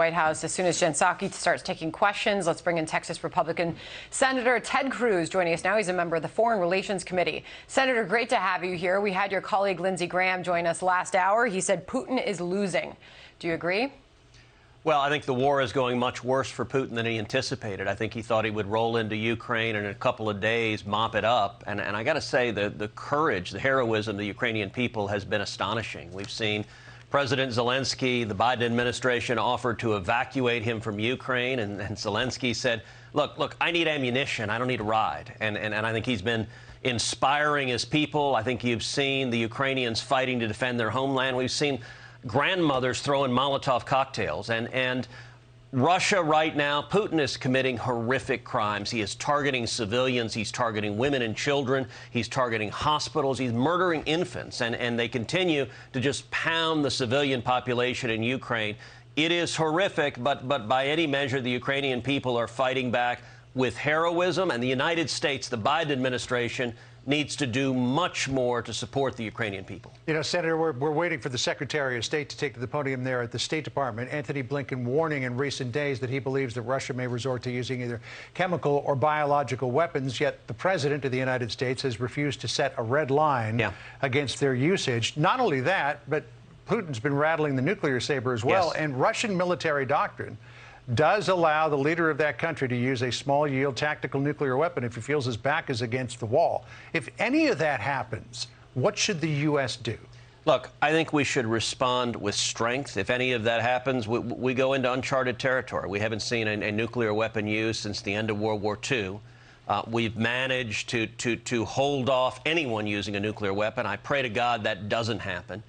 White House as soon as Jen Psaki starts taking questions. Let's bring in Texas Republican Senator Ted Cruz joining us now. He's a member of the Foreign Relations Committee. Senator, great to have you here. We had your colleague Lindsey Graham join us last hour. He said Putin is losing. Do you agree? Well, I think the war is going much worse for Putin than he anticipated. I think he thought he would roll into Ukraine and in a couple of days mop it up. And I got to say, the courage, the heroism of the Ukrainian people has been astonishing. We've seen President Zelensky, the Biden administration offered to evacuate him from Ukraine, and Zelensky said, look, I need ammunition. I don't need a ride. And I think he's been inspiring his people. I think you've seen the Ukrainians fighting to defend their homeland. We've seen grandmothers throwing Molotov cocktails. And Russia right now, Putin is committing horrific crimes. He is targeting civilians. He's targeting women and children. He's targeting hospitals. He's murdering infants. And they continue to just pound the civilian population in Ukraine. It is horrific, but by any measure, the Ukrainian people are fighting back with heroism. And the United States, the Biden administration, needs to do much more to support the Ukrainian people. You know, Senator, we're waiting for the Secretary of State to take to the podium there at the State Department. Anthony Blinken warning in recent days that he believes that Russia may resort to using either chemical or biological weapons, yet the President of the United States has refused to set a red line against their usage. Not only that, but Putin's been rattling the nuclear saber as well, and Russian military doctrine does allow the leader of that country to use a small-yield tactical nuclear weapon if he feels his back is against the wall. If any of that happens, what should the U.S. do? Look, I think we should respond with strength. If any of that happens, we go into uncharted territory. We haven't seen a nuclear weapon used since the end of World War II. We've managed to hold off anyone using a nuclear weapon. I pray to God that doesn't happen.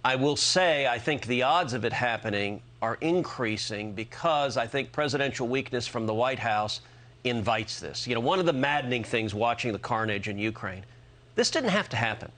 I will say I think the odds of it happening are increasing because I think presidential weakness from the White House invites this. You know, one of the maddening things watching the carnage in Ukraine, this didn't have to happen.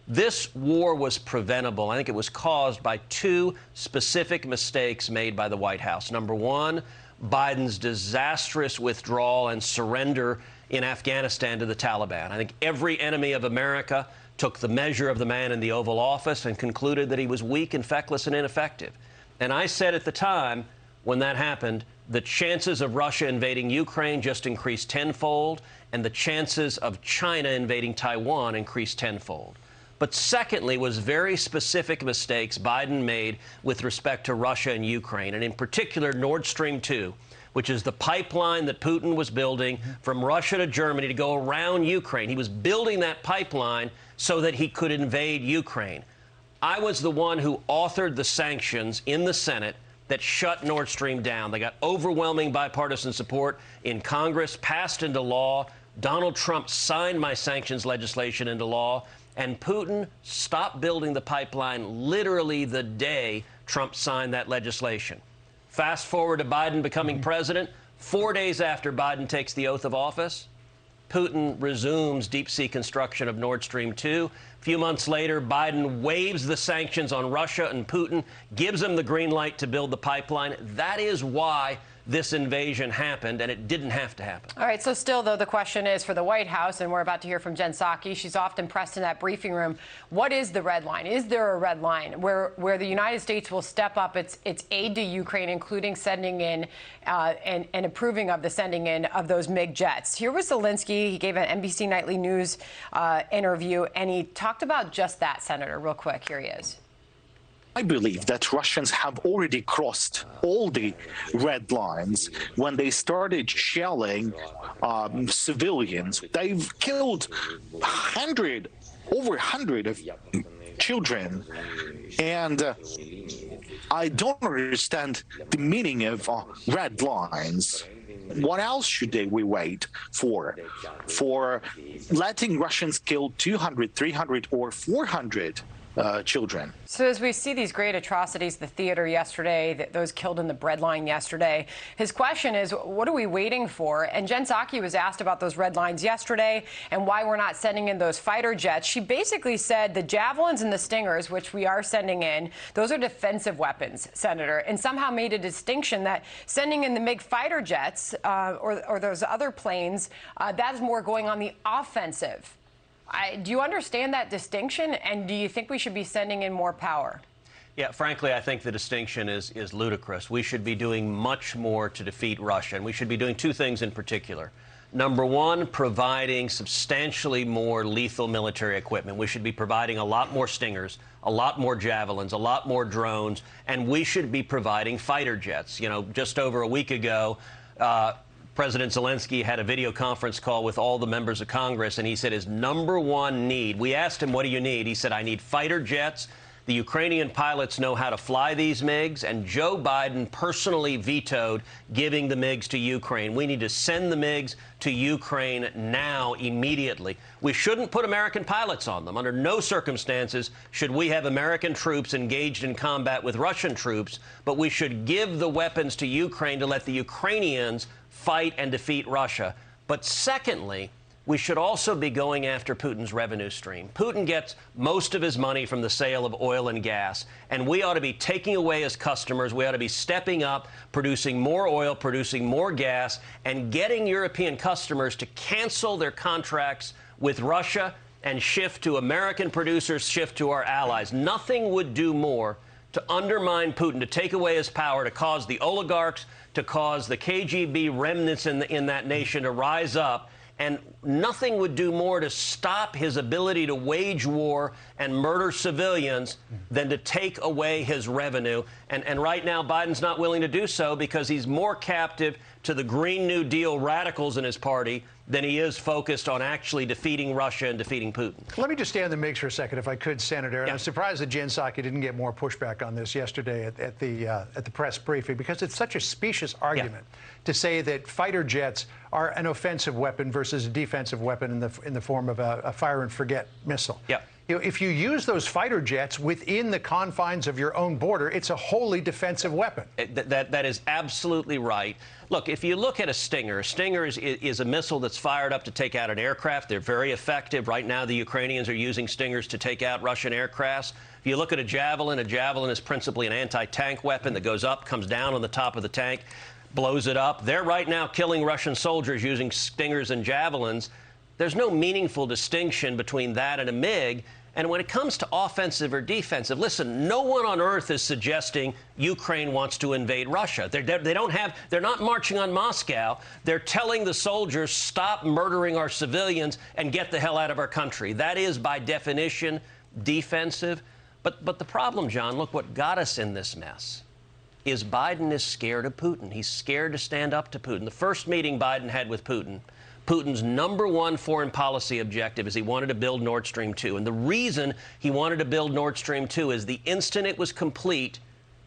This war was preventable. I think it was caused by two specific mistakes made by the White House. Number one, Biden's disastrous withdrawal and surrender in Afghanistan to the Taliban. I think every enemy of America took the measure of the man in the Oval Office and concluded that he was weak and feckless and ineffective. And I said at the time when that happened, the chances of Russia invading Ukraine just increased tenfold, and the chances of China invading Taiwan increased tenfold. But secondly was very specific mistakes Biden made with respect to Russia and Ukraine, and in particular Nord Stream 2, which is the pipeline that Putin was building from Russia to Germany to go around Ukraine. He was building that pipeline so that he could invade Ukraine. I was the one who authored the sanctions in the Senate that shut Nord Stream down. They got overwhelming bipartisan support in Congress, passed into law. Donald Trump signed my sanctions legislation into law, and Putin stopped building the pipeline literally the day Trump signed that legislation. Fast forward to Biden becoming president. 4 days after Biden takes the oath of office, Putin resumes deep-sea construction of Nord Stream 2. A few months later, Biden waives the sanctions on Russia, and Putin gives him the green light to build the pipeline. That is why this invasion happened, and it didn't have to happen. All right, so still, though, the question is for the White House, and we're about to hear from Jen Psaki. She's often pressed in that briefing room. What is the red line? Is there a red line where the United States will step up its aid to Ukraine, including sending in and approving of the sending in of those MiG jets? Here was Zelensky. He gave an NBC Nightly News interview, and he talked about just that, Senator, real quick. Here he is. I believe that Russians have already crossed all the red lines when they started shelling civilians. They've killed over 100 of children. And I don't understand the meaning of red lines. What else should we wait for? For letting Russians kill 200, 300, or 400 children. So as we see these great atrocities, the theater yesterday, those killed in the bread line yesterday, his question is, what are we waiting for? And Jen Psaki was asked about those red lines yesterday and why we're not sending in those fighter jets. She basically said the Javelins and the Stingers, which we are sending in, those are defensive weapons, Senator, and somehow made a distinction that sending in the MiG fighter jets or those other planes, that's more going on the offensive. Do you understand that distinction, and do you think we should be sending in more power? Yeah, frankly, I think the distinction is ludicrous. We should be doing much more to defeat Russia, and we should be doing two things in particular. Number one, providing substantially more lethal military equipment. We should be providing a lot more Stingers, a lot more Javelins, a lot more drones, and we should be providing fighter jets. You know, just over a week ago, President Zelensky had a video conference call with all the members of Congress, and he said his number one need, we asked him, what do you need? He said, I need fighter jets. The Ukrainian pilots know how to fly these MiGs, and Joe Biden personally vetoed giving the MiGs to Ukraine. We need to send the MiGs to Ukraine now, immediately. We shouldn't put American pilots on them. Under no circumstances should we have American troops engaged in combat with Russian troops, but we should give the weapons to Ukraine to let the Ukrainians fight and defeat Russia. But secondly, we should also be going after Putin's revenue stream. Putin gets most of his money from the sale of oil and gas, and we ought to be taking away his customers. We ought to be stepping up, producing more oil, producing more gas, and getting European customers to cancel their contracts with Russia and shift to American producers, shift to our allies. Nothing would do more to undermine Putin, to take away his power, to cause the oligarchs, to cause the KGB remnants in that nation to rise up. And nothing would do more to stop his ability to wage war and murder civilians than to take away his revenue. And right now, Biden's not willing to do so because he's more captive to the Green New Deal radicals in his party than he is focused on actually defeating Russia and defeating Putin. Let me just stay on the MiGs for a second, if I could, Senator. Yeah. I'm surprised that Jen Psaki didn't get more pushback on this yesterday at the press briefing, because it's such a specious argument to say that fighter jets are an offensive weapon versus a defensive weapon in the form of a fire-and-forget missile. Yeah. You know, if you use those fighter jets within the confines of your own border, it's a wholly defensive weapon. That is absolutely right. Look, if you look at a Stinger is a missile that's fired up to take out an aircraft. They're very effective. Right now, the Ukrainians are using Stingers to take out Russian aircrafts. If you look at a Javelin is principally an anti-tank weapon that goes up, comes down on the top of the tank, blows it up. They're right now killing Russian soldiers using Stingers and Javelins. There's no meaningful distinction between that and a MiG. And when it comes to offensive or defensive, listen, no one on earth is suggesting Ukraine wants to invade Russia. They're not marching on Moscow. They're telling the soldiers, stop murdering our civilians and get the hell out of our country. That is, by definition, defensive. But the problem, John, look, what got us in this mess is Biden is scared of Putin. He's scared to stand up to Putin. The first meeting Biden had with Putin, Putin's number one foreign policy objective is he wanted to build Nord Stream 2. And the reason he wanted to build Nord Stream 2 is the instant it was complete,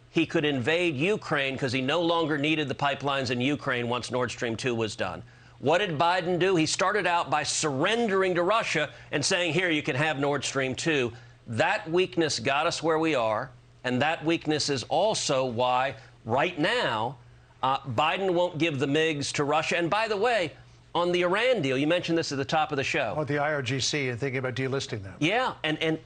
he could invade Ukraine because he no longer needed the pipelines in Ukraine once Nord Stream 2 was done. What did Biden do? He started out by surrendering to Russia and saying, here, you can have Nord Stream 2. That weakness got us where we are, and that weakness is also why, right now, Biden won't give the MiGs to Russia. And by the way, on the Iran deal, you mentioned this at the top of the show. Oh, the IRGC and thinking about delisting them. Yeah, and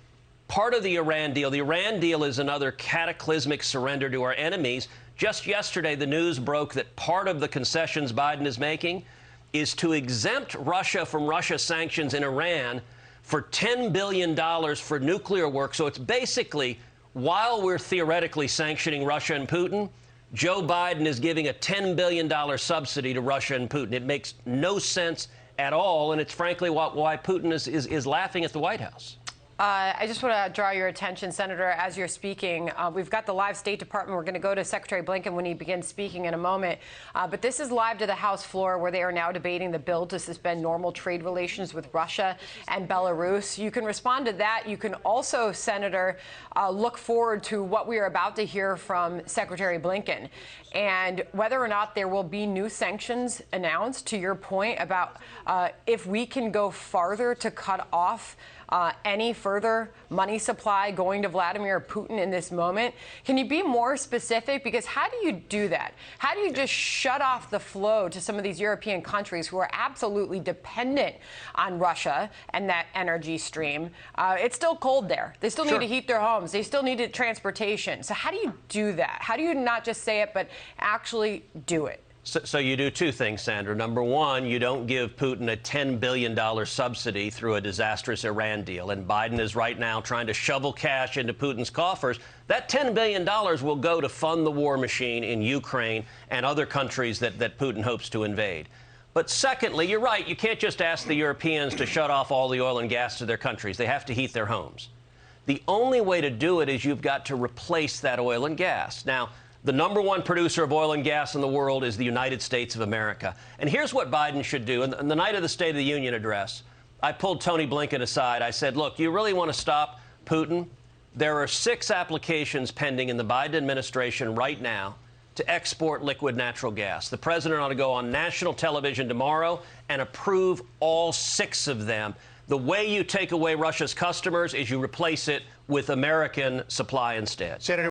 part of the Iran deal is another cataclysmic surrender to our enemies. Just yesterday, the news broke that part of the concessions Biden is making is to exempt Russia from Russia sanctions in Iran for $10 billion for nuclear work. So it's basically, while we're theoretically sanctioning Russia and Putin, Joe Biden is giving a $10 billion subsidy to Russia and Putin. It makes no sense at all, and it's frankly why Putin is laughing at the White House. I just want to draw your attention, Senator, as you're speaking. We've got the live State Department. We're going to go to Secretary Blinken when he begins speaking in a moment. But this is live to the House floor, where they are now debating the bill to suspend normal trade relations with Russia and Belarus. You can respond to that. You can also, Senator, look forward to what we are about to hear from Secretary Blinken and whether or not there will be new sanctions announced, to your point about if we can go farther to cut off any further money supply going to Vladimir Putin in this moment. Can you be more specific? Because how do you do that? How do you just shut off the flow to some of these European countries who are absolutely dependent on Russia and that energy stream? It's still cold there. They still need to heat their homes. They still need transportation. So how do you do that? How do you not just say it, but actually do it? So you do two things, Sandra. Number one, you don't give Putin a $10 billion subsidy through a disastrous Iran deal. And Biden is right now trying to shovel cash into Putin's coffers. That $10 billion will go to fund the war machine in Ukraine and other countries that Putin hopes to invade. But secondly, you're right, you can't just ask the Europeans to shut off all the oil and gas to their countries. They have to heat their homes. The only way to do it is you've got to replace that oil and gas. Now, the number one producer of oil and gas in the world is the United States of America. And here's what Biden should do. On the night of the State of the Union address, I pulled Tony Blinken aside. I said, look, you really want to stop Putin? There are 6 applications pending in the Biden administration right now to export liquid natural gas. The president ought to go on national television tomorrow and approve all 6 of them. The way you take away Russia's customers is you replace it with American supply instead. Senator